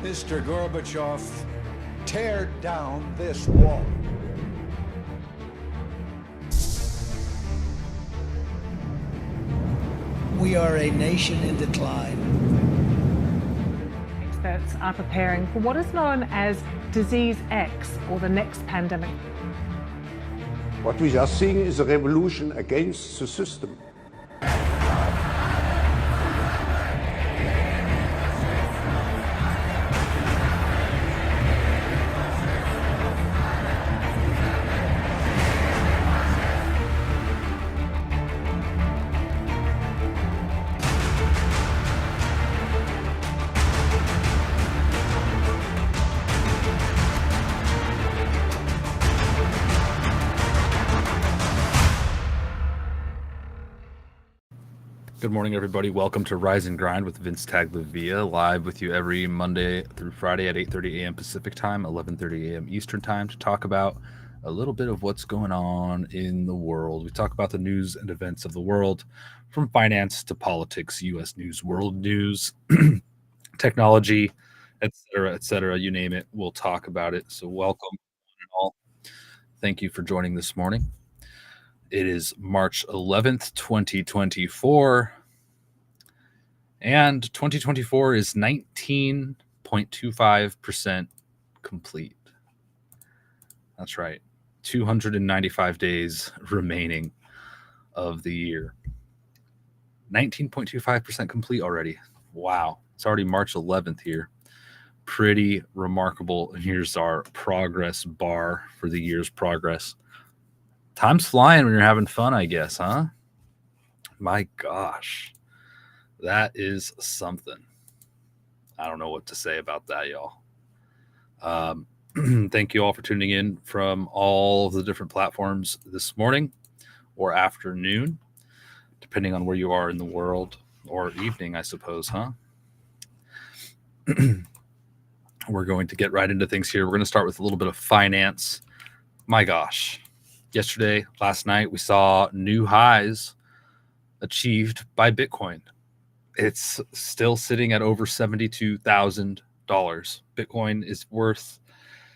Mr. Gorbachev, tear down this wall. We are a nation in decline. Experts are preparing for what is known as Disease X, or the next pandemic. What we are seeing is a revolution against the system. Good morning, everybody. Welcome to Rise and Grind with VinceTagliavia, live with you every Monday through Friday at 8:30 a.m. Pacific time, 11:30 a.m. Eastern time, to talk about a little bit of what's going on in the world. We talk about the news and events of the world, from finance to politics, U.S. news, world news, technology, etc., you name it. We'll talk about it. So welcome, one and all. Thank you for joining this morning. It is March 11th, 2024, and 2024 is 19.25% complete. That's right. 295 days remaining of the year. 19.25% complete already. Wow. It's already March 11th here. Pretty remarkable. And here's our progress bar for the year's progress. Time's flying when you're having fun, I guess, huh? My gosh. That is something. I don't know what to say about that, y'all. Thank you all for tuning in from all of the different platforms this morning or afternoon, depending on where you are in the world, or evening, I suppose, huh? We're going to get right into things here. We're going to start with a little bit of finance. My gosh. Yesterday, last night, we saw new highs achieved by Bitcoin. It's still sitting at over $72,000. Bitcoin is worth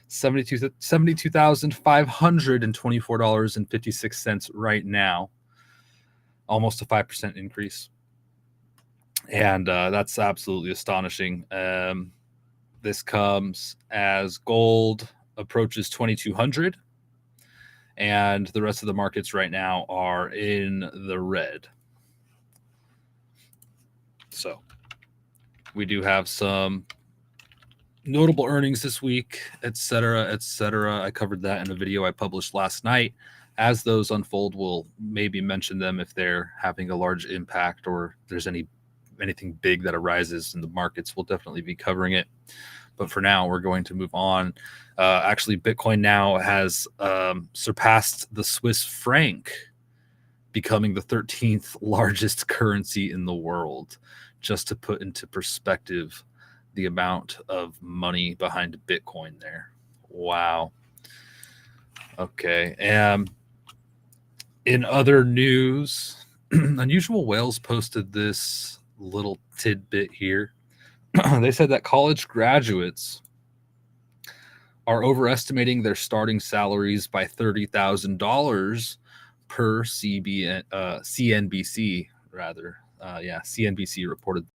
$72,524.56 right now, almost a 5% increase. And that's absolutely astonishing. This comes as gold approaches 2,200. And the rest of the markets right now are in the red. So we do have some notable earnings this week, etc., etc. I covered that in a video I published last night. As those unfold, we'll maybe mention them if they're having a large impact or there's anything big that arises in the markets. We'll definitely be covering it. But for now, we're going to move on. Actually, Bitcoin now has surpassed the Swiss franc, becoming the 13th largest currency in the world, just to put into perspective the amount of money behind Bitcoin there. Wow. Okay. In other news, Unusual Whales posted this little tidbit here. They said that college graduates are overestimating their starting salaries by $30,000 per CNBC, rather. CNBC reported.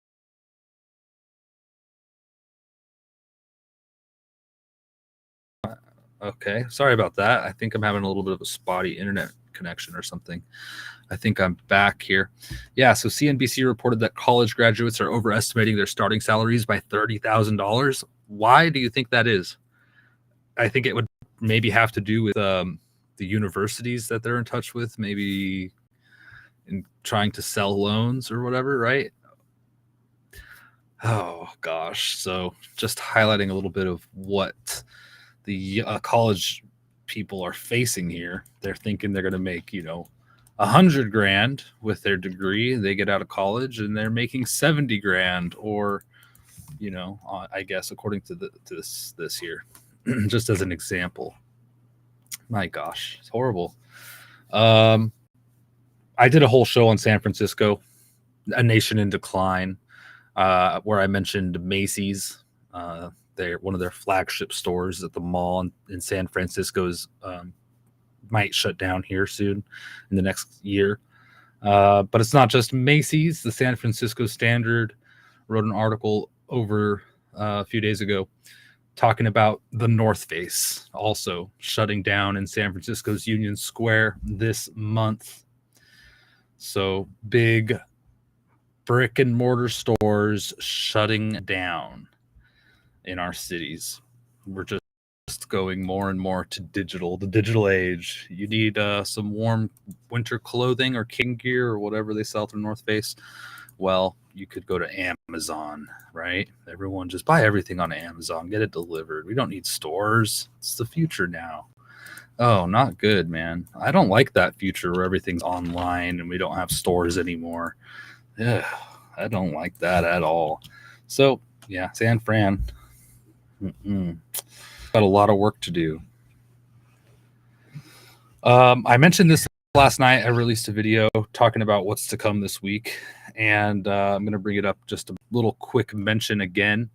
Okay, sorry about that. I think I'm having a little bit of a spotty internet connection or something. I think I'm back here. Yeah, so CNBC reported that college graduates are overestimating their starting salaries by $30,000. Why do you think that is? I think it would maybe have to do with the universities that they're in touch with, maybe in trying to sell loans or whatever, right? Oh, gosh. So just highlighting a little bit of what the college people are facing here. They're thinking they're going to make, $100,000 with their degree. They get out of college and they're making $70,000, or, I guess according to this here, just as an example. My gosh, it's horrible. I did a whole show on San Francisco, a nation in decline, where I mentioned Macy's. one of their flagship stores at the mall in San Francisco might shut down here soon in the next year. But it's not just Macy's. The San Francisco Standard wrote an article over a few days ago talking about the North Face also shutting down in San Francisco's Union Square this month. So big brick and mortar stores shutting down in our cities. We're just going more and more to digital, the digital age. You need some warm winter clothing or king gear or whatever they sell through North Face. Well, you could go to Amazon, right? Everyone just buy everything on Amazon, get it delivered. We don't need stores. It's the future now. Oh, not good, man. I don't like that future where everything's online and we don't have stores anymore. Yeah, I don't like that at all. So, yeah, San Fran. Got a lot of work to do. I mentioned this last night. I released a video talking about what's to come this week, and I'm going to bring it up just a little quick mention again.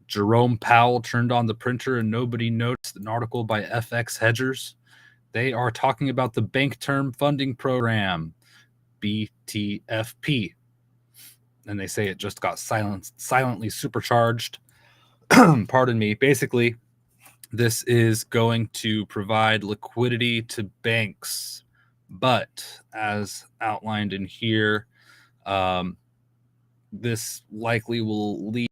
Jerome Powell turned on the printer and nobody noticed an article by FX Hedgers. They are talking about the Bank Term Funding Program, BTFP. And they say it just got silently supercharged. Pardon me. Basically, this is going to provide liquidity to banks. But as outlined in here, this likely will lead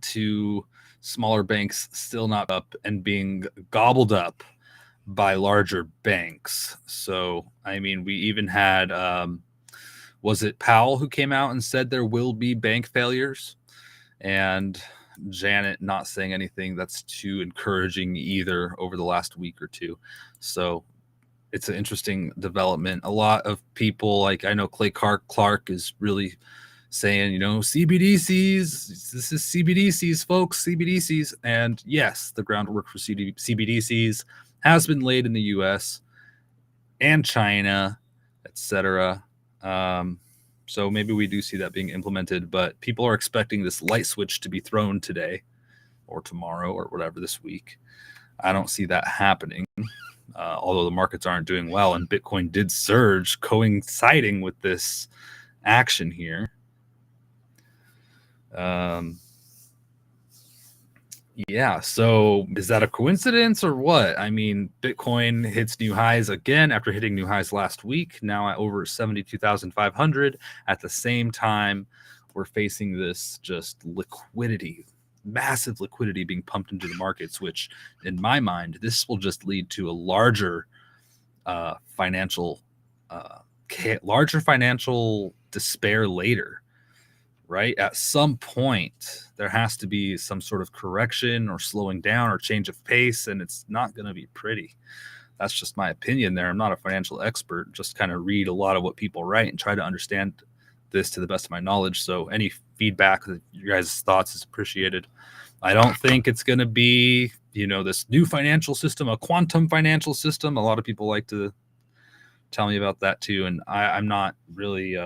to smaller banks still not up and being gobbled up by larger banks. So, I mean, we even had, was it Powell who came out and said there will be bank failures? And Janet not saying anything that's too encouraging either over the last week or two. So it's an interesting development. A lot of people, like I know Clay Clark is really saying, you know, CBDCs, this is CBDCs, folks, CBDCs. And yes, the groundwork for CBDCs has been laid in the US and China, etc. So maybe we do see that being implemented, but people are expecting this light switch to be thrown today or tomorrow or whatever this week. I don't see that happening, although the markets aren't doing well, and Bitcoin did surge coinciding with this action here. Yeah, so is that a coincidence or what? I mean, Bitcoin hits new highs again after hitting new highs last week, now at over 72,500. At the same time, we're facing this just liquidity, massive liquidity being pumped into the markets, which in my mind, this will just lead to a larger financial despair later. Right? At some point, there has to be some sort of correction or slowing down or change of pace, and it's not going to be pretty. That's just my opinion there. I'm not a financial expert, just kind of read a lot of what people write and try to understand this to the best of my knowledge. So any feedback, your guys' thoughts is appreciated. I don't think it's going to be, you know, this new financial system, a quantum financial system. A lot of people like to tell me about that too, and I'm not really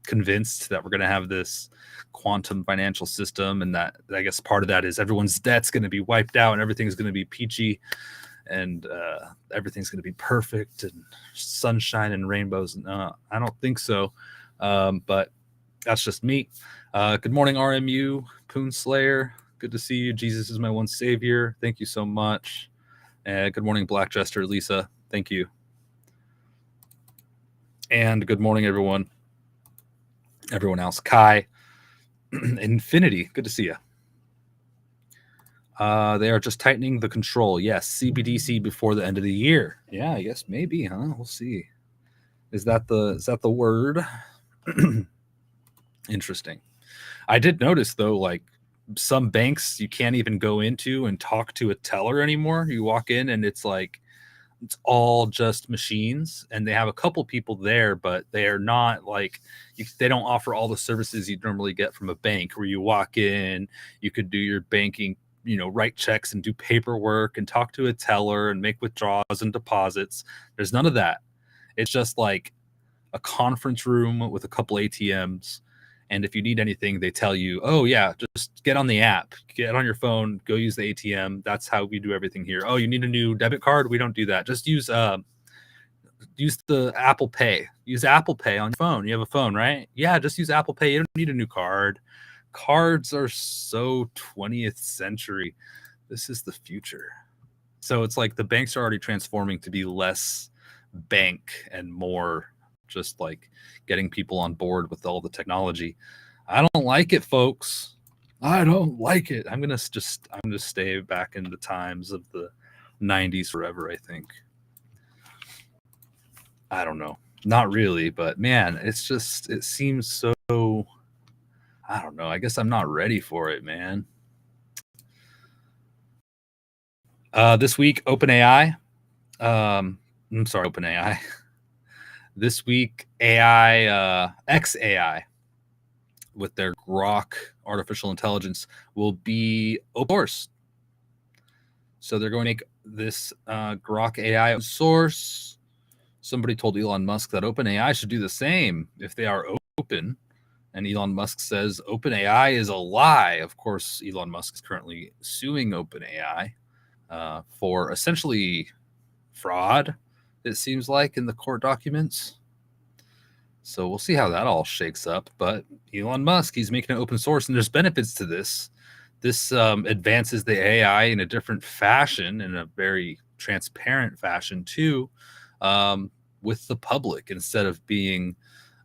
convinced that we're going to have this quantum financial system, and that I guess part of that is everyone's debt's going to be wiped out and everything's going to be peachy and everything's going to be perfect and sunshine and rainbows. No, I don't think so, but that's just me. Good morning, RMU, Poon Slayer. Good to see you. Jesus is my one savior. Thank you so much. Good morning, Black Jester, Lisa. Thank you. And good morning, everyone else. Kai, Infinity, good to see you. They are just tightening the control. Yes, CBDC before the end of the year. Yeah, I guess maybe, huh? We'll see. Is that the word? Interesting. I did notice though, like some banks you can't even go into and talk to a teller anymore. You walk in and it's like it's all just machines, and they have a couple people there, but they are not like they don't offer all the services you'd normally get from a bank, where you walk in, you could do your banking, you know, write checks and do paperwork and talk to a teller and make withdrawals and deposits. There's none of that. It's just like a conference room with a couple ATMs, And if you need anything, they tell you, oh, yeah, just get on the app, get on your phone, go use the ATM. That's how we do everything here. Oh, you need a new debit card? We don't do that. Just use the Apple Pay. Use Apple Pay on your phone. You have a phone, right? Yeah, just use Apple Pay. You don't need a new card. Cards are so 20th century. This is the future. So it's like the banks are already transforming to be less bank and more just like getting people on board with all the technology. I don't like it, folks. I don't like it. I'm gonna stay back in the times of the 90s forever, I think. I don't know. Not really, but man, it seems so, I don't know. I guess I'm not ready for it, man. This week, OpenAI. I'm sorry, OpenAI. This week, XAI, with their Grok artificial intelligence, will be open source. So they're going to make this Grok AI open source. Somebody told Elon Musk that OpenAI should do the same if they are open. And Elon Musk says OpenAI is a lie. Of course, Elon Musk is currently suing OpenAI for essentially fraud, it seems like, in the court documents. So we'll see how that all shakes up. But Elon Musk, he's making it open source, and there's benefits to this. This advances the AI in a different fashion, in a very transparent fashion too, with the public, instead of being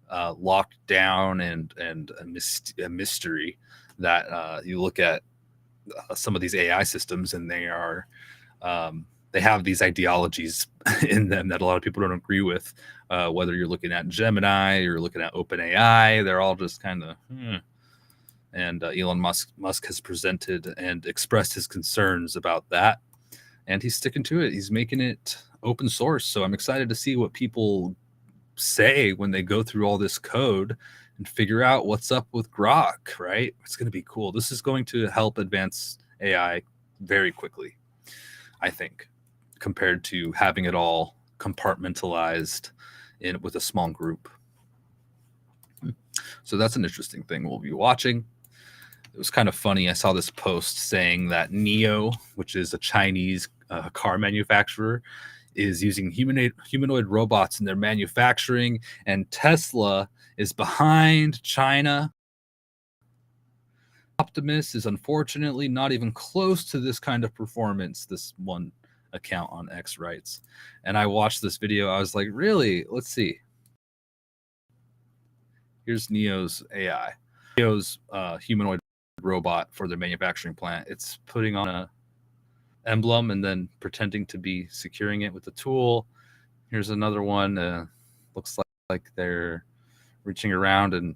locked down and a mystery that you look at some of these AI systems, and they are they have these ideologies in them that a lot of people don't agree with. Whether you're looking at Gemini, you're looking at OpenAI, they're all just kind of. And Elon Musk has presented and expressed his concerns about that, and he's sticking to it. He's making it open source. So I'm excited to see what people say when they go through all this code and figure out what's up with Grok, right? It's going to be cool. This is going to help advance AI very quickly, I think, compared to having it all compartmentalized with a small group. So that's an interesting thing we'll be watching. It was kind of funny. I saw this post saying that NIO, which is a Chinese car manufacturer, is using humanoid robots in their manufacturing, and Tesla is behind China. Optimus is unfortunately not even close to this kind of performance, this one account on X writes. And I watched this video. I was like, really? Let's see. Here's NIO's AI. NIO's humanoid robot for their manufacturing plant. It's putting on a emblem and then pretending to be securing it with a tool. Here's another one. Looks like they're reaching around and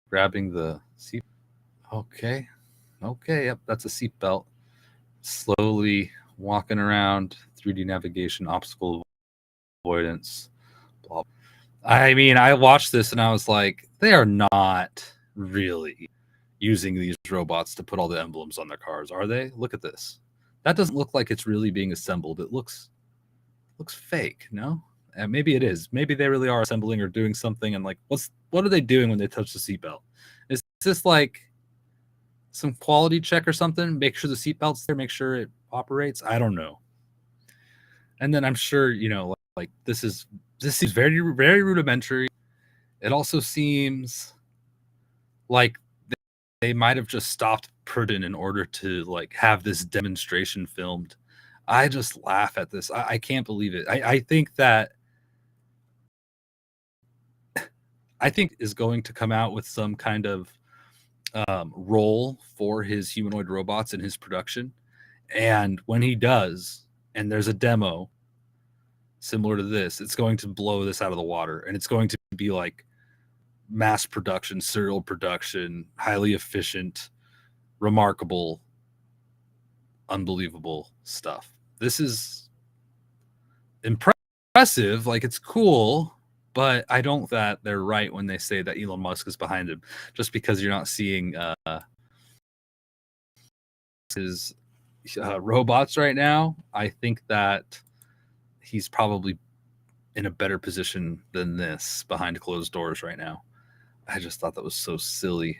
grabbing the seat. Okay, yep, that's a seat belt. Slowly walking around, 3D navigation, obstacle avoidance, blah. I mean, I watched this and I was like, they are not really using these robots to put all the emblems on their cars, are they? Look at this. That doesn't look like it's really being assembled. It looks fake, no? And maybe it is. Maybe they really are assembling or doing something. And like, what are they doing when they touch the seatbelt? Is this like some quality check or something? Make sure the seatbelt's there, make sure it operates. I don't know. And then I'm sure, like this seems very, very rudimentary. It also seems like they might have just stopped Pruden in order to like have this demonstration filmed. I just laugh at this. I can't believe it. I think that is going to come out with some kind of role for his humanoid robots in his production. And when he does, and there's a demo similar to this, it's going to blow this out of the water. And it's going to be like mass production, serial production, highly efficient, remarkable, unbelievable stuff. This is impressive. Like, it's cool, but I don't think that they're right when they say that Elon Musk is behind him, just because you're not seeing his robots right now. I think that he's probably in a better position than this behind closed doors right now. I just thought that was so silly.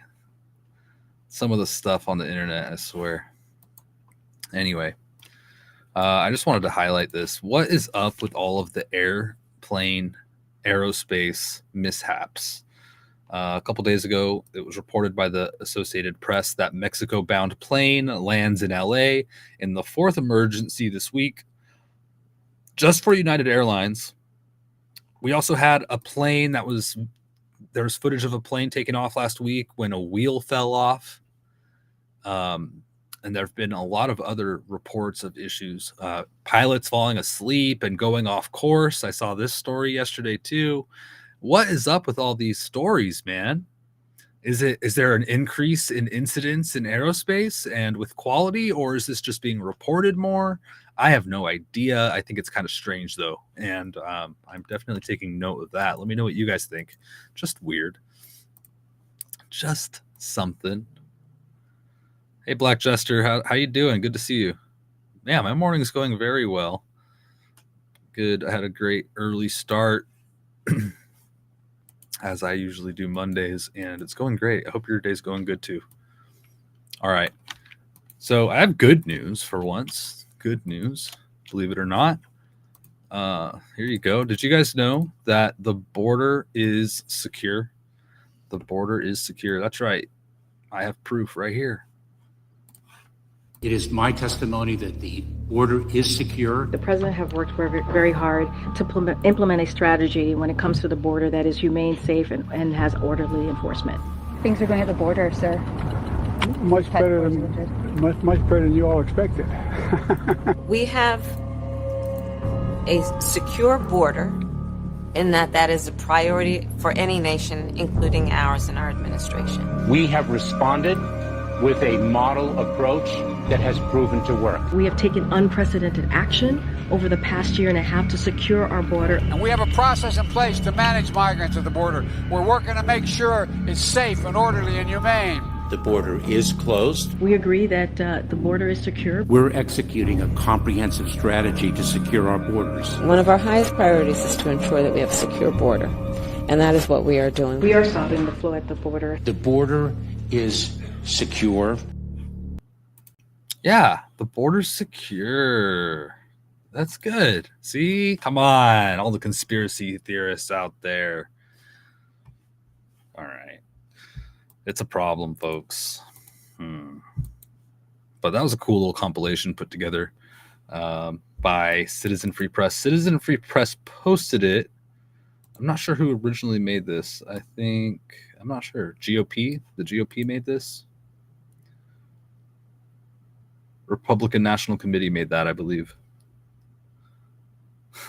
Some of the stuff on the internet, I swear. Anyway, I just wanted to highlight this. What is up with all of the aerospace mishaps? A couple days ago, it was reported by the Associated Press that Mexico-bound plane lands in LA in the fourth emergency this week, just for United Airlines. We also had a plane there was footage of a plane taken off last week when a wheel fell off. And there have been a lot of other reports of issues. Pilots falling asleep and going off course. I saw this story yesterday too. What is up with all these stories, man? Is there an increase in incidents in aerospace and with quality, or is this just being reported more? I have no idea. I think it's kind of strange though, and I'm definitely taking note of that. Let me know what you guys think. Just weird. Just something. Hey, Black Jester, how you doing? Good to see you. Yeah, my morning's going very well. Good. I had a great early start, as I usually do Mondays, and it's going great. I hope your day's going good too. All right. So I have good news for once. Good news, believe it or not. Here you go. Did you guys know that the border is secure? The border is secure. That's right. I have proof right here. It is my testimony that the border is secure. The president have worked very hard to implement a strategy when it comes to the border that is humane, safe, and has orderly enforcement. Things are going at the border, sir. Much better than you all expected. We have a secure border in that is a priority for any nation, including ours and our administration. We have responded with a model approach that has proven to work. We have taken unprecedented action over the past year and a half to secure our border. And we have a process in place to manage migrants at the border. We're working to make sure it's safe and orderly and humane. The border is closed. We agree that the border is secure. We're executing a comprehensive strategy to secure our borders. One of our highest priorities is to ensure that we have a secure border, and that is what we are doing. We are stopping the flow at the border. The border is secure. Yeah, the border's secure. That's good. See? Come on, all the conspiracy theorists out there. All right. It's a problem, folks. But that was a cool little compilation put together by Citizen Free Press. Citizen Free Press posted it. I'm not sure who originally made this. I'm not sure. GOP? The GOP made this? Republican National Committee made that, I believe.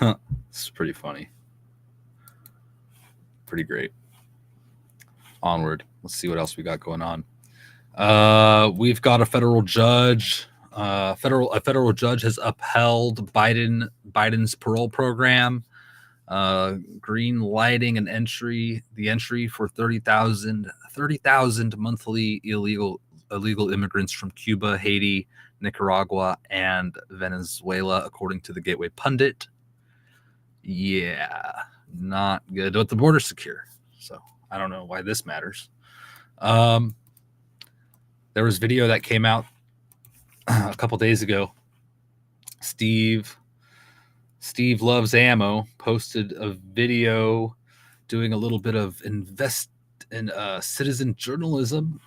This is pretty funny. Pretty great. Onward. Let's see what else we got going on. We've got a federal judge. A federal judge has upheld Biden's parole program, green lighting the entry for 30,000 monthly illegal immigrants from Cuba, Haiti, Nicaragua, and Venezuela, according to the Gateway Pundit. Yeah, not good. But the border's secure, so I don't know why this matters. There was video that came out a couple days ago. Steve Loves Ammo posted a video doing a little bit of citizen journalism.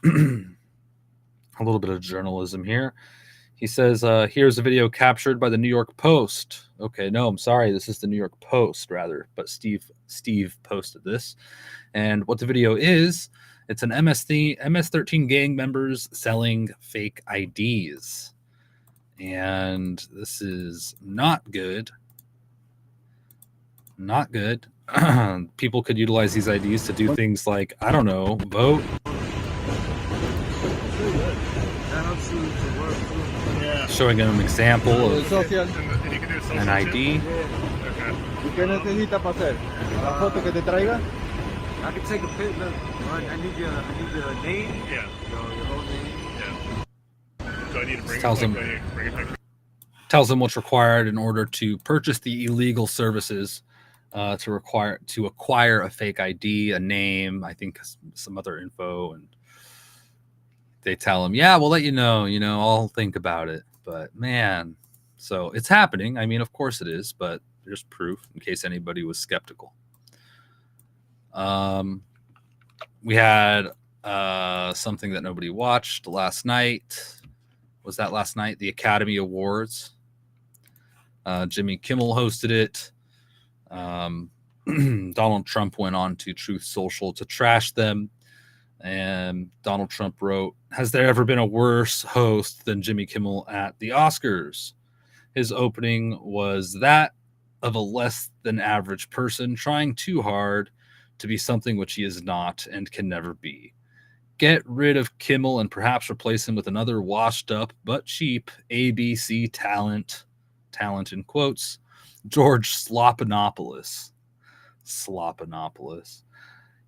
A little bit of journalism here. He says, here's a video captured by the New York Post. Okay, no, I'm sorry. This is the New York Post, rather. But Steve posted this. And what the video is, it's an MS-13 gang members selling fake IDs. And this is not good. Not good. People could utilize these IDs to do things like, I don't know, vote. Showing them an example of an ID. ¿Qué necesitas para hacer? ¿La foto que te traiga? I can take a picture. I need your name. Yeah. Your whole name. Yeah. So I need to bring Tells them what's required in order to purchase the illegal services to acquire a fake ID, a name, I think some other info, and they tell him, yeah, we'll let you know, I'll think about it. But man, so it's happening. I mean, of course it is, but there's proof in case anybody was skeptical. We had something that nobody watched last night. Was that last night? The Academy Awards. Jimmy Kimmel hosted it. Donald Trump went on to Truth Social to trash them. And Donald Trump wrote, "Has there ever been a worse host than Jimmy Kimmel at the Oscars? His opening was that of a less than average person trying too hard to be something which he is not and can never be. Get rid of Kimmel and perhaps replace him with another washed up but cheap ABC talent in quotes, George Slopinopoulos.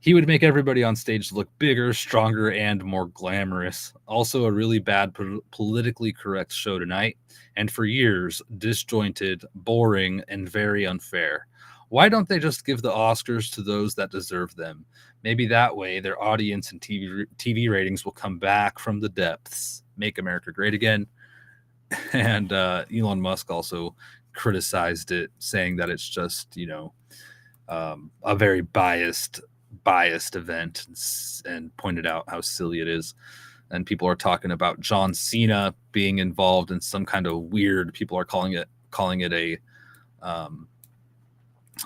He would make everybody on stage look bigger, stronger, and more glamorous. Also a really bad politically correct show tonight, and for years, disjointed, boring, and very unfair. Why don't they just give the Oscars to those that deserve them? Maybe that way their audience and TV ratings will come back from the depths. Make America great again." And Elon Musk also criticized it, saying that it's just, a very biased event, and pointed out how silly it is. And people are talking about John Cena being involved in some kind of weird, people are calling it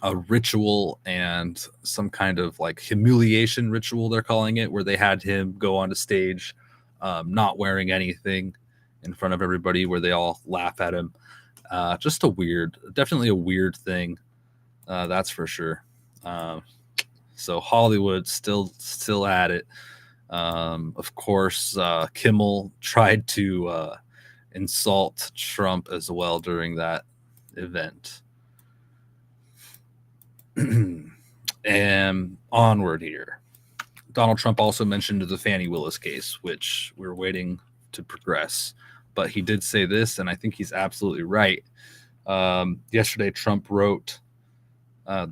a ritual, and some kind of like humiliation ritual, they're calling it, where they had him go on a stage not wearing anything in front of everybody, where they all laugh at him. Just definitely a weird thing, that's for sure. So Hollywood still at it. Of course, Kimmel tried to insult Trump as well during that event. And onward here. Donald Trump also mentioned the Fani Willis case, which we're waiting to progress. But he did say this, and I think he's absolutely right. Yesterday, Trump wrote,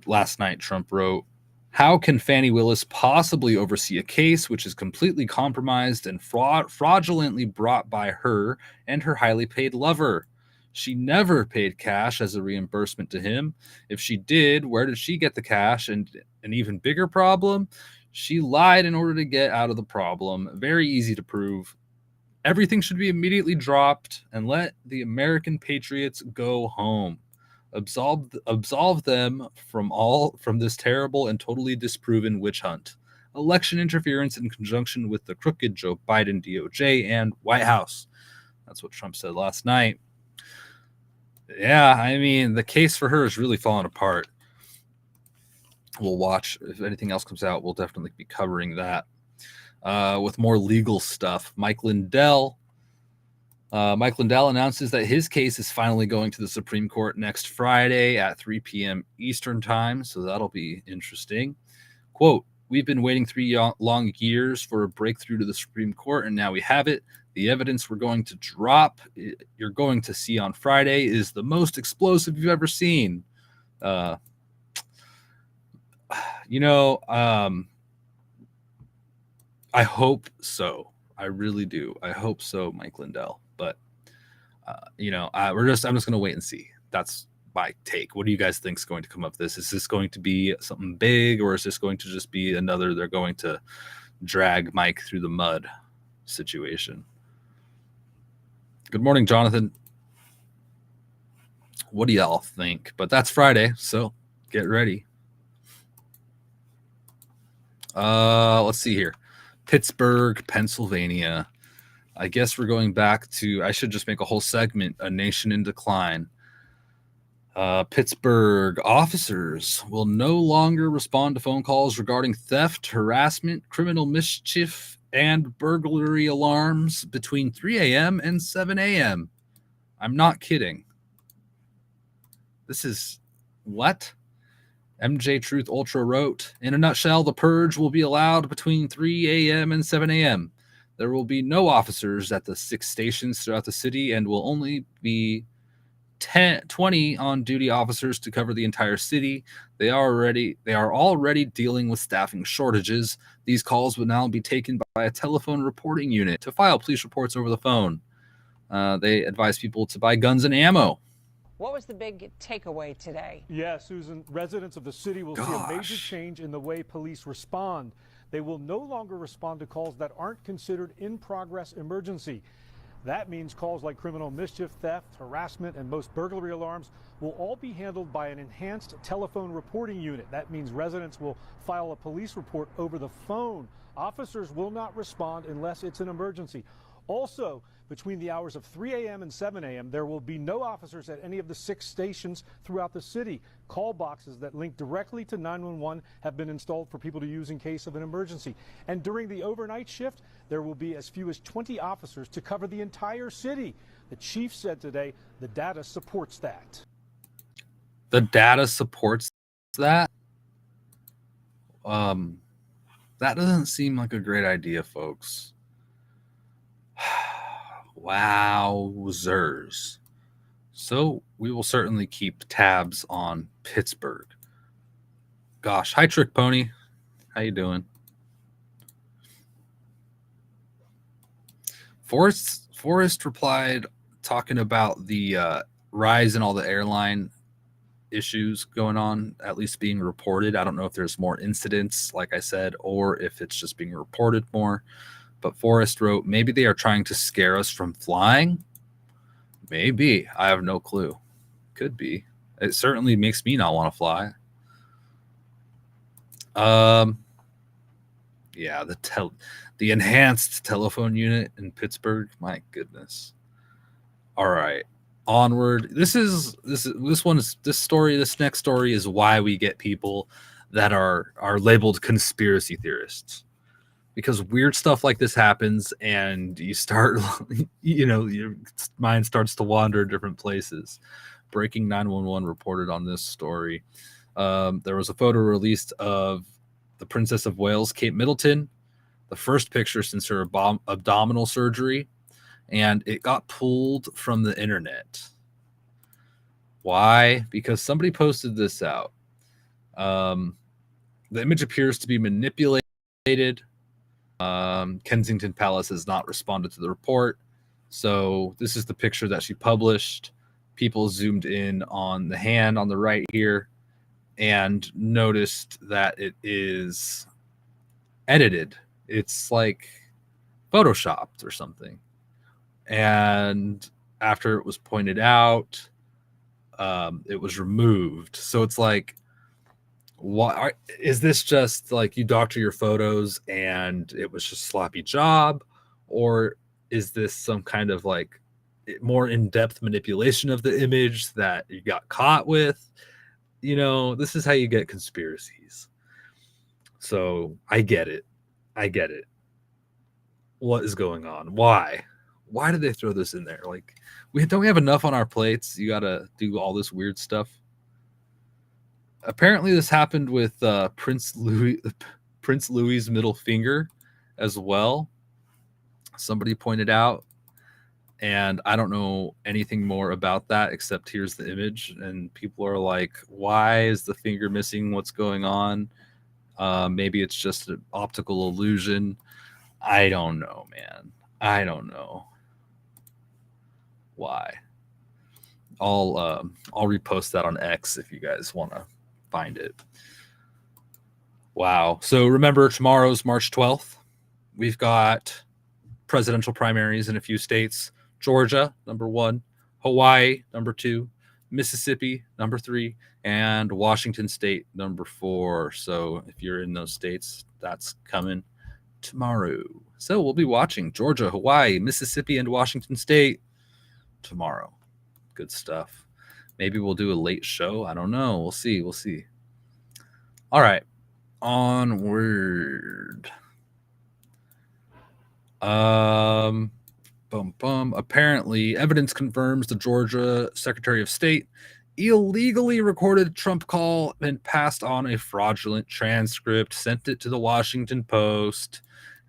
last night, Trump wrote, "How can Fani Willis possibly oversee a case which is completely compromised and fraudulently brought by her and her highly paid lover? She never paid cash as a reimbursement to him. If she did, where did she get the cash? And an even bigger problem, she lied in order to get out of the problem. Very easy to prove. Everything should be immediately dropped and let the American patriots go home. Absolve them from this terrible and totally disproven witch hunt. Election interference in conjunction with the crooked Joe Biden DOJ and White House." That's what Trump said last night. Yeah, I mean, the case for her is really falling apart. We'll watch. If anything else comes out, we'll definitely be covering that. With more legal stuff, Mike Lindell announces that his case is finally going to the Supreme Court next Friday at 3 p.m. Eastern time, so that'll be interesting. Quote, "We've been waiting 3 long years for a breakthrough to the Supreme Court, and now we have it. The evidence we're going to drop, you're going to see on Friday, is the most explosive you've ever seen." I hope so. I really do. I hope so, Mike Lindell. But I'm just going to wait and see. That's my take. What do you guys think is going to come of this? Is this going to be something big, or is this going to just be another, they're going to drag Mike through the mud situation? Good morning, Jonathan. What do y'all think? But that's Friday, so get ready. Let's see here. Pittsburgh, Pennsylvania. I guess we're going back to, I should just make a whole segment, A Nation in Decline. Pittsburgh officers will no longer respond to phone calls regarding theft, harassment, criminal mischief, and burglary alarms between 3 a.m. and 7 a.m. I'm not kidding. This is what? MJ Truth Ultra wrote, "In a nutshell, the purge will be allowed between 3 a.m. and 7 a.m. There will be no officers at the 6 stations throughout the city and will only be 20 on-duty officers to cover the entire city. They are already dealing with staffing shortages. These calls would now be taken by a telephone reporting unit to file police reports over the phone. They advise people to buy guns and ammo. What was the big takeaway today? Yeah, Susan, residents of the city will see a major change in the way police respond. They will no longer respond to calls that aren't considered in-progress emergency. That means calls like criminal mischief, theft, harassment, and most burglary alarms will all be handled by an enhanced telephone reporting unit. That means residents will file a police report over the phone. Officers will not respond unless it's an emergency. Also, between the hours of 3 a.m. and 7 a.m., there will be no officers at any of the 6 stations throughout the city. Call boxes that link directly to 911 have been installed for people to use in case of an emergency. And during the overnight shift, there will be as few as 20 officers to cover the entire city. The chief said today the data supports that. The data supports that? That doesn't seem like a great idea, folks. Wowzers. So we will certainly keep tabs on Pittsburgh. Gosh, hi Trick Pony. How you doing? Forrest replied talking about the rise in all the airline issues going on, at least being reported. I don't know if there's more incidents, like I said, or if it's just being reported more. But Forrest wrote, maybe they are trying to scare us from flying. Maybe. I have no clue. Could be. It certainly makes me not want to fly. Yeah, the enhanced telephone unit in Pittsburgh. My goodness. All right. Onward. This next story is why we get people that are labeled conspiracy theorists. Because weird stuff like this happens and you start, your mind starts to wander different places. Breaking 911 reported on this story. There was a photo released of the Princess of Wales, Kate Middleton, the first picture since her abdominal surgery, and it got pulled from the internet. Why? Because somebody posted this out. The image appears to be manipulated. Kensington Palace has not responded to the report. So this is the picture that she published. People zoomed in on the hand on the right here and noticed that it is edited. It's like photoshopped or something. And after it was pointed out, it was removed. So it's like, why is this just like you doctor your photos and it was just a sloppy job, or is this some kind of like more in-depth manipulation of the image that you got caught with? This is how you get conspiracies. So I get it. What is going on? Why did they throw this in there? Like, we have enough on our plates. You gotta do all this weird stuff. Apparently this happened with Prince Louis's middle finger as well. Somebody pointed out, and I don't know anything more about that except here's the image, and people are like, why is the finger missing? What's going on? Maybe it's just an optical illusion. I don't know, man. I don't know why. I'll repost that on X if you guys want to find it. Wow. So remember, tomorrow's March 12th. We've got presidential primaries in a few states. Georgia, number 1. Hawaii, number 2. Mississippi, number 3. And Washington State, number 4. So if you're in those states, that's coming tomorrow. So we'll be watching Georgia, Hawaii, Mississippi, and Washington State tomorrow. Good stuff. Maybe we'll do a late show. I don't know. We'll see. All right. Onward. Apparently, evidence confirms the Georgia Secretary of State illegally recorded a Trump call and passed on a fraudulent transcript, sent it to the Washington Post,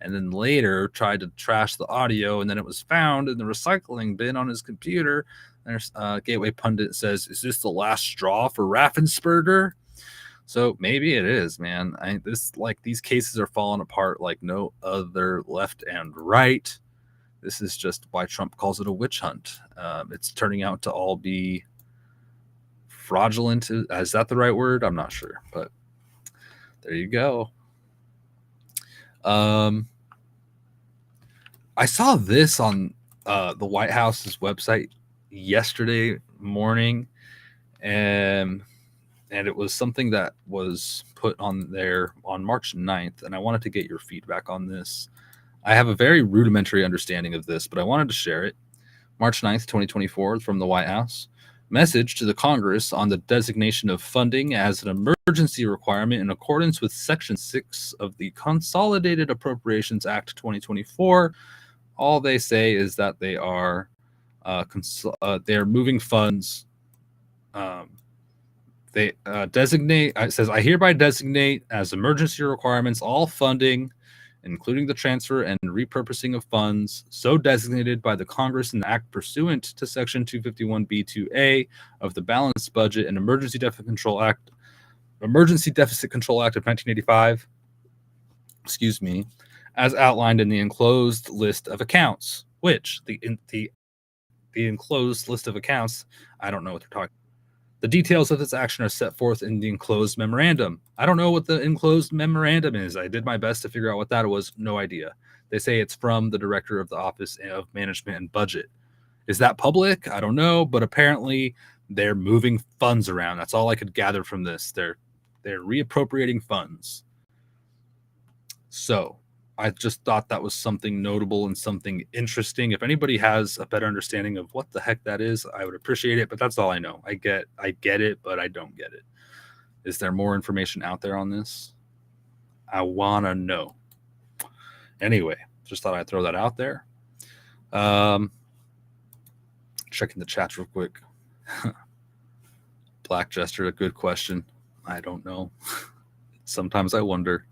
and then later tried to trash the audio, and then it was found in the recycling bin on his computer There's Gateway Pundit says, "Is this the last straw for Raffensperger?" So maybe it is, man. These cases are falling apart like no other, left and right. This is just why Trump calls it a witch hunt. It's turning out to all be fraudulent. Is that the right word? I'm not sure, but there you go. I saw this on the White House's website yesterday morning, and it was something that was put on there on March 9th, and I wanted to get your feedback on this. I have a very rudimentary understanding of this, but I wanted to share it. March 9th, 2024, from the White House. Message to the Congress on the designation of funding as an emergency requirement in accordance with Section 6 of the Consolidated Appropriations Act 2024. All they say is that they are they're moving funds. They designate, it says, I hereby designate as emergency requirements all funding, including the transfer and repurposing of funds so designated by the Congress and Act pursuant to Section 251B2A of the Balanced Budget and Emergency Deficit Control Act of 1985, as outlined in the enclosed list of accounts, which the enclosed list of accounts, I don't know what they're talking about. The details of this action are set forth in the enclosed memorandum. I don't know what the enclosed memorandum is. I did my best to figure out what that was. No idea. They say it's from the director of the Office of Management and Budget. Is that public? I don't know, but apparently they're moving funds around. That's all I could gather from this. They're reappropriating funds. So I just thought that was something notable and something interesting. If anybody has a better understanding of what the heck that is, I would appreciate it. But that's all I know. I get it, but I don't get it. Is there more information out there on this? I want to know. Anyway, just thought I'd throw that out there. Checking the chats real quick. Black Jester, a good question. I don't know. Sometimes I wonder.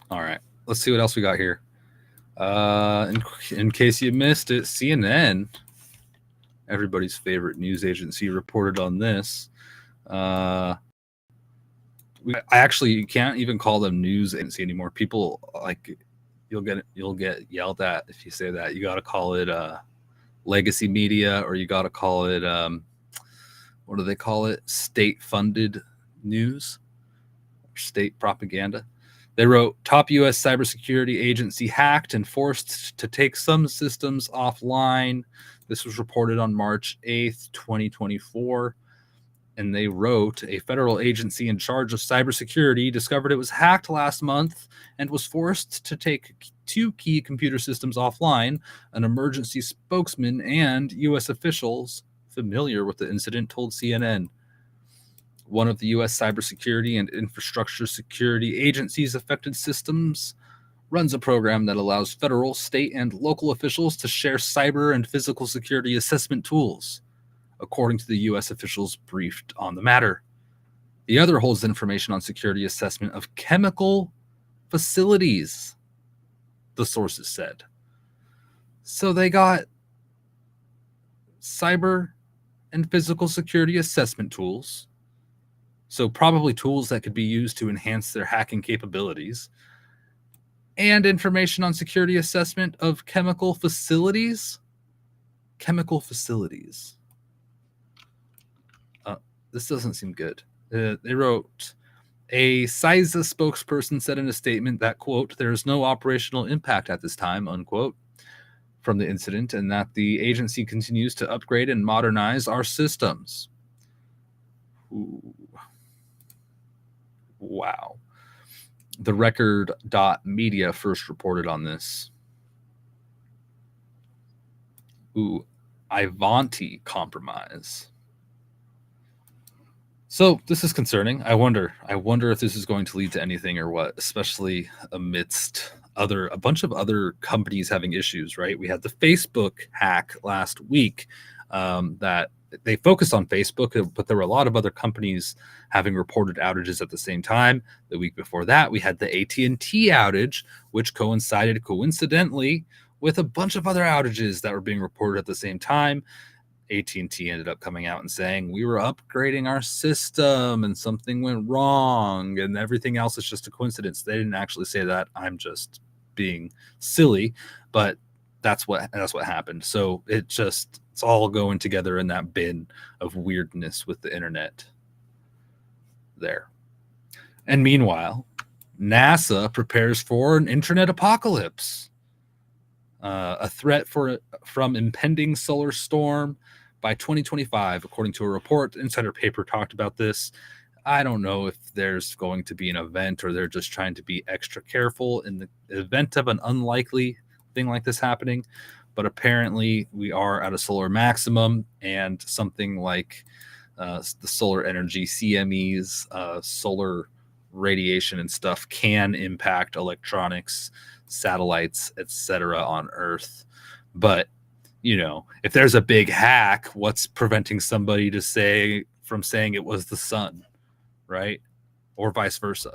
All right, let's see what else we got here. In case you missed it, CNN, everybody's favorite news agency, reported on this. You can't even call them news agency anymore. People you'll get yelled at if you say that. You got to call it legacy media, or you got to call it what do they call it? State-funded news, state propaganda. They wrote, top U.S. cybersecurity agency hacked and forced to take some systems offline. This was reported on March 8th, 2024. And they wrote, a federal agency in charge of cybersecurity discovered it was hacked last month and was forced to take 2 key computer systems offline. An emergency spokesman and U.S. officials familiar with the incident told CNN. One of the U.S. cybersecurity and infrastructure security agencies' affected systems runs a program that allows federal, state, and local officials to share cyber and physical security assessment tools, according to the U.S. officials briefed on the matter. The other holds information on security assessment of chemical facilities, the sources said. So they got cyber and physical security assessment tools. So probably tools that could be used to enhance their hacking capabilities, and information on security assessment of chemical facilities. Chemical facilities. This doesn't seem good. They wrote, a CISA spokesperson said in a statement that, quote, there is no operational impact at this time, unquote, from the incident, and that the agency continues to upgrade and modernize our systems. Ooh. Wow. The Record.media first reported on this. Ooh, Ivanti compromise. So this is concerning. I wonder if this is going to lead to anything or what, especially amidst a bunch of other companies having issues, right? We had the Facebook hack last week that they focused on Facebook, but there were a lot of other companies having reported outages at the same time. The week before that, we had the AT&T outage, which coincided coincidentally with a bunch of other outages that were being reported at the same time. AT&T ended up coming out and saying we were upgrading our system and something went wrong and everything else is just a coincidence. They didn't actually say that. I'm just being silly, but that's what happened. So it's all going together in that bin of weirdness with the internet there. And meanwhile, NASA prepares for an internet apocalypse. A threat from impending solar storm by 2025, according to a report. Insider Paper talked about this. I don't know if there's going to be an event or they're just trying to be extra careful in the event of an unlikely thing like this happening. But apparently we are at a solar maximum, and something like the solar energy, CMEs, solar radiation and stuff can impact electronics, satellites, etc. on Earth. But if there's a big hack, what's preventing somebody from saying it was the sun, right? Or vice versa.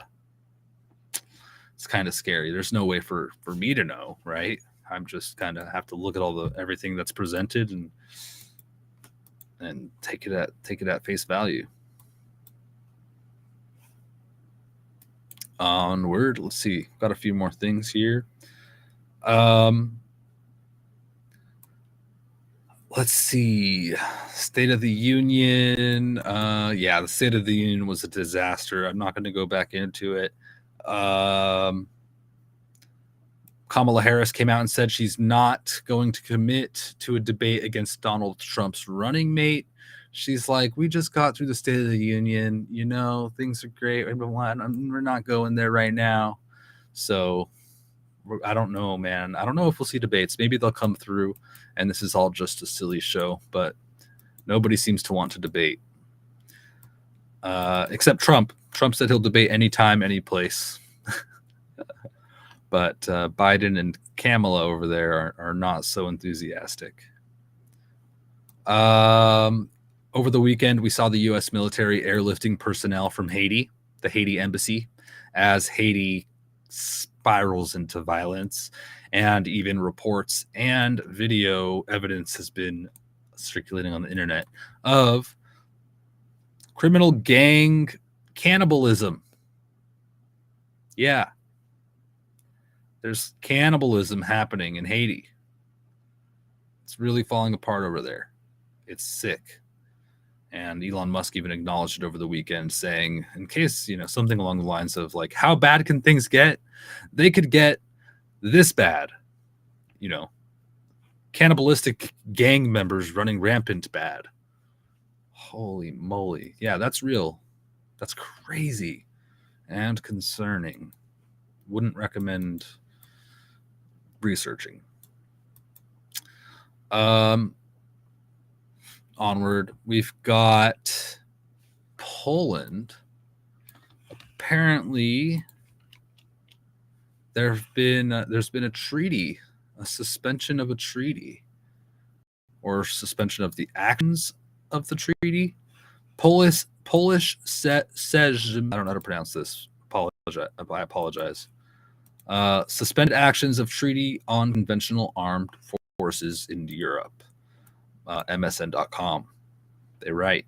It's kind of scary. There's no way for me to know, right? I'm just kind of have to look at everything that's presented and take it at face value. Onward. Let's see. Got a few more things here. Let's see. State of the Union. The State of the Union was a disaster. I'm not going to go back into it. Kamala Harris came out and said she's not going to commit to a debate against Donald Trump's running mate. She's like, we just got through the State of the Union. Things are great. We're not going there right now. So I don't know, man. I don't know if we'll see debates. Maybe they'll come through and this is all just a silly show, but nobody seems to want to debate. Except Trump. Trump said he'll debate anytime, any place. But Biden and Kamala over there are not so enthusiastic. Over the weekend, we saw the U.S. military airlifting personnel from Haiti, the Haiti embassy, as Haiti spirals into violence, and even reports and video evidence has been circulating on the internet of criminal gang cannibalism. Yeah. There's cannibalism happening in Haiti. It's really falling apart over there. It's sick. And Elon Musk even acknowledged it over the weekend, saying, in case, something along the lines of like, how bad can things get? They could get this bad. Cannibalistic gang members running rampant bad. Holy moly. Yeah, that's real. That's crazy and concerning. Wouldn't recommend researching. Onward, we've got Poland. Apparently, there's been a treaty, a suspension of a treaty, or suspension of the actions of the treaty. Polish Sejm, I don't know how to pronounce this. I apologize. Suspended actions of treaty on conventional armed forces in Europe. MSN.com. They write.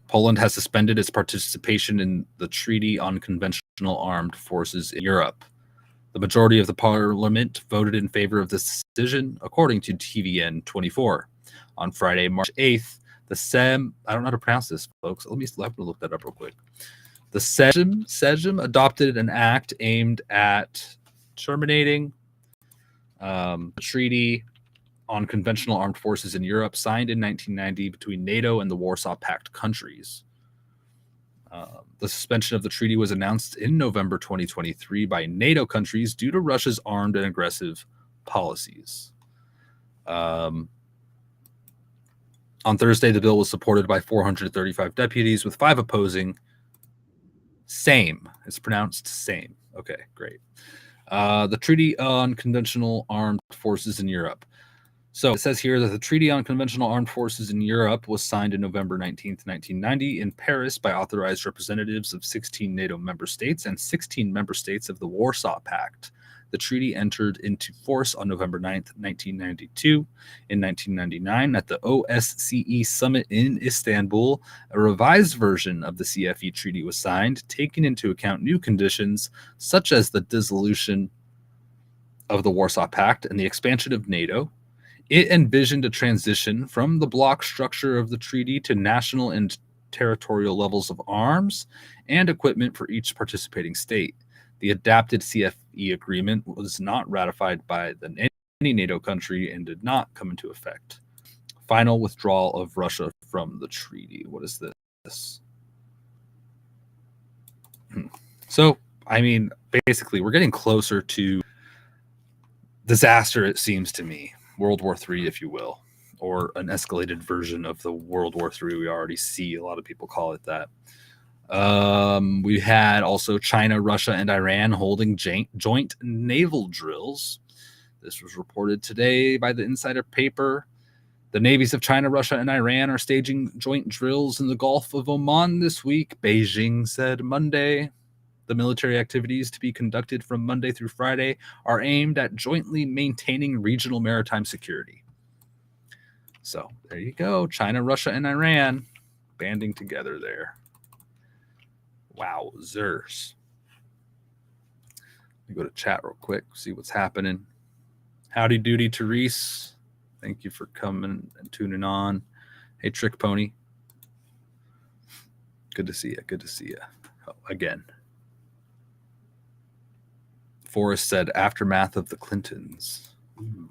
Poland has suspended its participation in the Treaty on Conventional Armed Forces in Europe. The majority of the parliament voted in favor of this decision, according to TVN 24. On Friday, March 8th, the Sejm, I don't know how to pronounce this, folks. Let me look that up real quick. The Sejm adopted an act aimed at terminating the Treaty on Conventional Armed Forces in Europe, signed in 1990 between NATO and the Warsaw Pact countries. The suspension of the treaty was announced in November 2023 by NATO countries due to Russia's armed and aggressive policies. On Thursday, the bill was supported by 435 deputies, with 5 opposing. Same. It's pronounced same. Okay, great. The Treaty on Conventional Armed Forces in Europe. So it says here that the Treaty on Conventional Armed Forces in Europe was signed on November 19th, 1990 in Paris by authorized representatives of 16 NATO member states and 16 member states of the Warsaw Pact. The treaty entered into force on November 9th, 1992. In 1999, at the OSCE summit in Istanbul, a revised version of the CFE treaty was signed, taking into account new conditions such as the dissolution of the Warsaw Pact and the expansion of NATO. It envisioned a transition from the bloc structure of the treaty to national and territorial levels of arms and equipment for each participating state. The adapted CFE agreement was not ratified by any NATO country and did not come into effect. Final withdrawal of Russia from the treaty. What is this? So, I mean, basically, we're getting closer to disaster, it seems to me. World War III, if you will, or an escalated version of the World War III we already see. A lot of people call it that. We had also China, Russia, and Iran holding joint naval drills. This was reported today by the Insider paper. The navies of China, Russia, and Iran are staging joint drills in the Gulf of Oman this week, Beijing said Monday. The military activities to be conducted from Monday through Friday are aimed at jointly maintaining regional maritime security. So there you go. China, Russia, and Iran banding together there. Wowzers. Let me go to chat real quick, see what's happening. Howdy doody, Therese. Thank you for coming and tuning on. Hey, Trick Pony. Good to see you. Good to see you. Oh, again. Forrest said, aftermath of the Clintons. Ooh.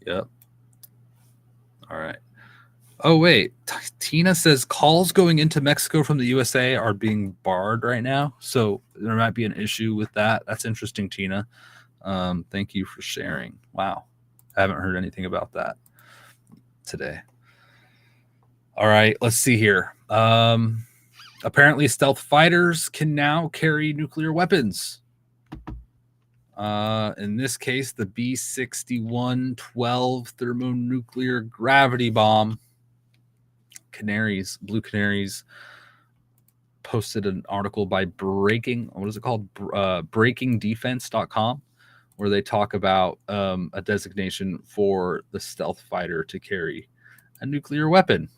Yep. All right. Oh, wait. Tina says calls going into Mexico from the USA are being barred right now. So there might be an issue with that. That's interesting, Tina. Thank you for sharing. Wow. I haven't heard anything about that today. All right. Let's see here. Apparently, stealth fighters can now carry nuclear weapons. In this case, the B-61-12 thermonuclear gravity bomb. Blue Canaries posted an article by breakingdefense.com, where they talk about a designation for the stealth fighter to carry a nuclear weapon.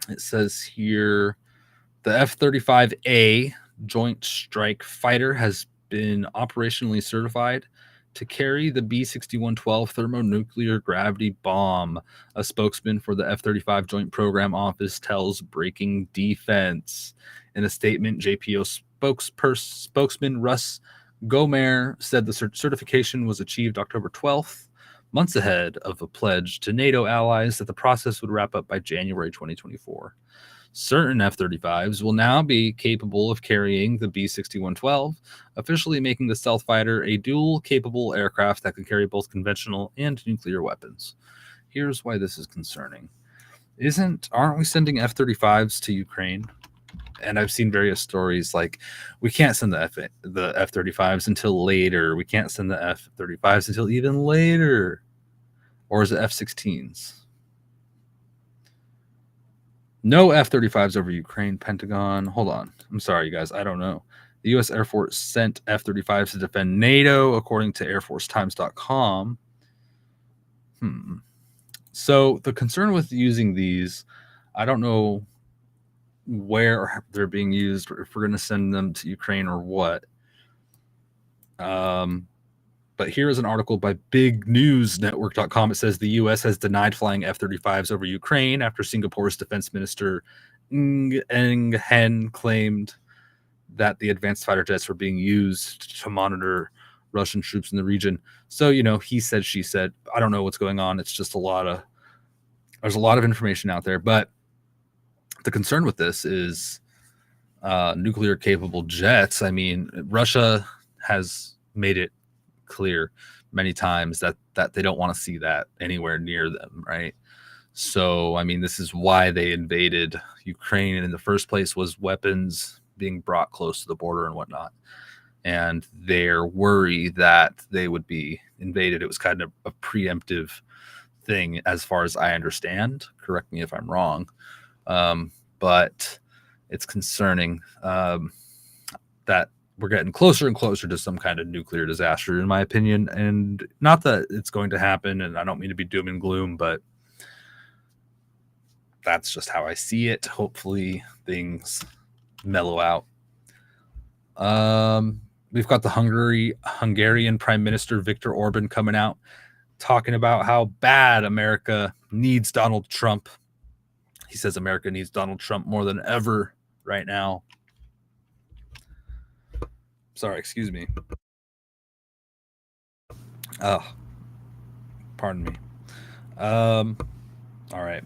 It says here, the F-35A Joint Strike Fighter has been operationally certified to carry the B-61-12 thermonuclear gravity bomb. A spokesman for the F-35 Joint Program Office tells Breaking Defense. In a statement, JPO spokesman Russ Gomer said the certification was achieved October 12th, months ahead of a pledge to NATO allies that the process would wrap up by January 2024. Certain F-35s will now be capable of carrying the B-61-12, officially making the stealth fighter a dual-capable aircraft that can carry both conventional and nuclear weapons. Here's why this is concerning. Aren't we sending F-35s to Ukraine? And I've seen various stories like, we can't send the F-35s until later. We can't send the F-35s until even later. Or is it F-16s? No F-35s over Ukraine, Pentagon. Hold on. I'm sorry, you guys. I don't know. The U.S. Air Force sent F-35s to defend NATO, according to AirForceTimes.com. So the concern with using these, I don't know where they're being used, or if we're going to send them to Ukraine or what. But here is an article by BigNewsNetwork.com. It says the U.S. has denied flying F-35s over Ukraine after Singapore's defense minister Ng Hen claimed that the advanced fighter jets were being used to monitor Russian troops in the region. So, he said, she said. I don't know what's going on. It's just there's a lot of information out there. But the concern with this is nuclear capable jets. I mean, Russia has made it clear many times that they don't want to see that anywhere near them, right? So, I mean, this is why they invaded Ukraine in the first place, was weapons being brought close to the border and whatnot. And their worry that they would be invaded, it was kind of a preemptive thing as far as I understand. Correct me if I'm wrong. But it's concerning that we're getting closer and closer to some kind of nuclear disaster, in my opinion. And not that it's going to happen, and I don't mean to be doom and gloom, but that's just how I see it. Hopefully things mellow out. We've got the Hungarian Prime Minister Viktor Orban coming out, talking about how bad America needs Donald Trump. He says America needs Donald Trump more than ever right now. Sorry, excuse me. Oh, pardon me. All right.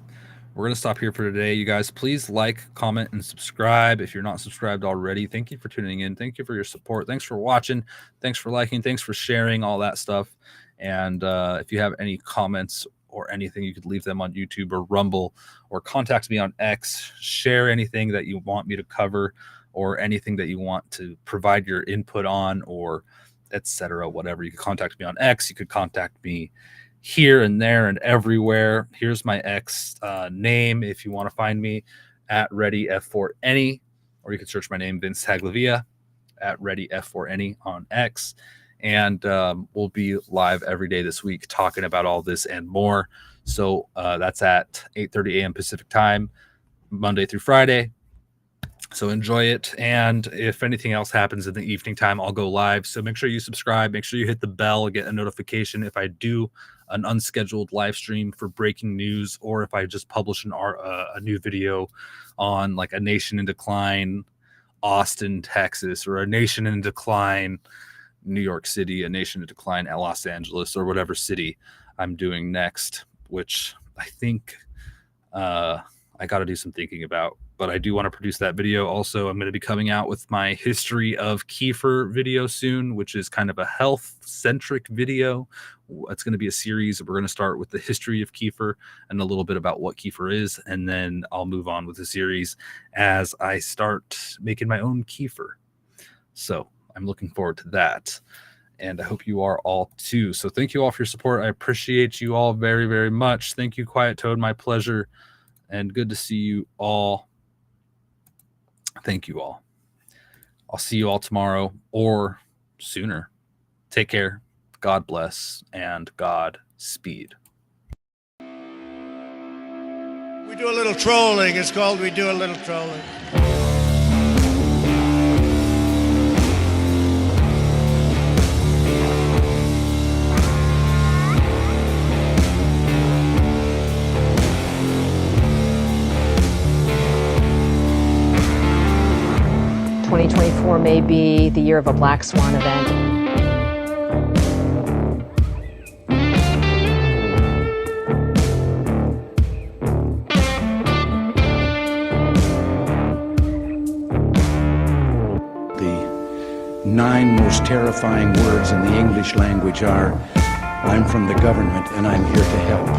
We're going to stop here for today. You guys, please like, comment, and subscribe if you're not subscribed already. Thank you for tuning in. Thank you for your support. Thanks for watching. Thanks for liking. Thanks for sharing, all that stuff. And if you have any comments or anything, you could leave them on YouTube or Rumble, or contact me on X. Share anything that you want me to cover, or anything that you want to provide your input on, or etc. Whatever. You can contact me on X. You could contact me here and there and everywhere. Here's my X name if you want to find me, at ReadyF4Any, or you can search my name, VinceTagliavia, at ReadyF4Any on X. And we'll be live every day this week talking about all this and more. So that's at 8:30 a.m. Pacific time, Monday through Friday. So enjoy it. And if anything else happens in the evening time, I'll go live. So make sure you subscribe. Make sure you hit the bell, get a notification if I do an unscheduled live stream for breaking news, or if I just publish a new video on like a nation in decline, Austin, Texas, or a nation in decline, New York City, a nation in decline at Los Angeles, or whatever city I'm doing next, which I think I got to do some thinking about. But I do want to produce that video. Also, I'm going to be coming out with my history of kefir video soon, which is kind of a health-centric video. It's going to be a series. We're going to start with the history of kefir and a little bit about what kefir is, and then I'll move on with the series as I start making my own kefir. So I'm looking forward to that, and I hope you are all too. So thank you all for your support. I appreciate you all very, very much. Thank you, Quiet Toad. My pleasure, and good to see you all. Thank you all. I'll see you all tomorrow or sooner. Take care. God bless and God speed. We do a little trolling. It's called We Do a Little Trolling. 2024 may be the year of a black swan event. The 9 most terrifying words in the English language are, I'm from the government and I'm here to help.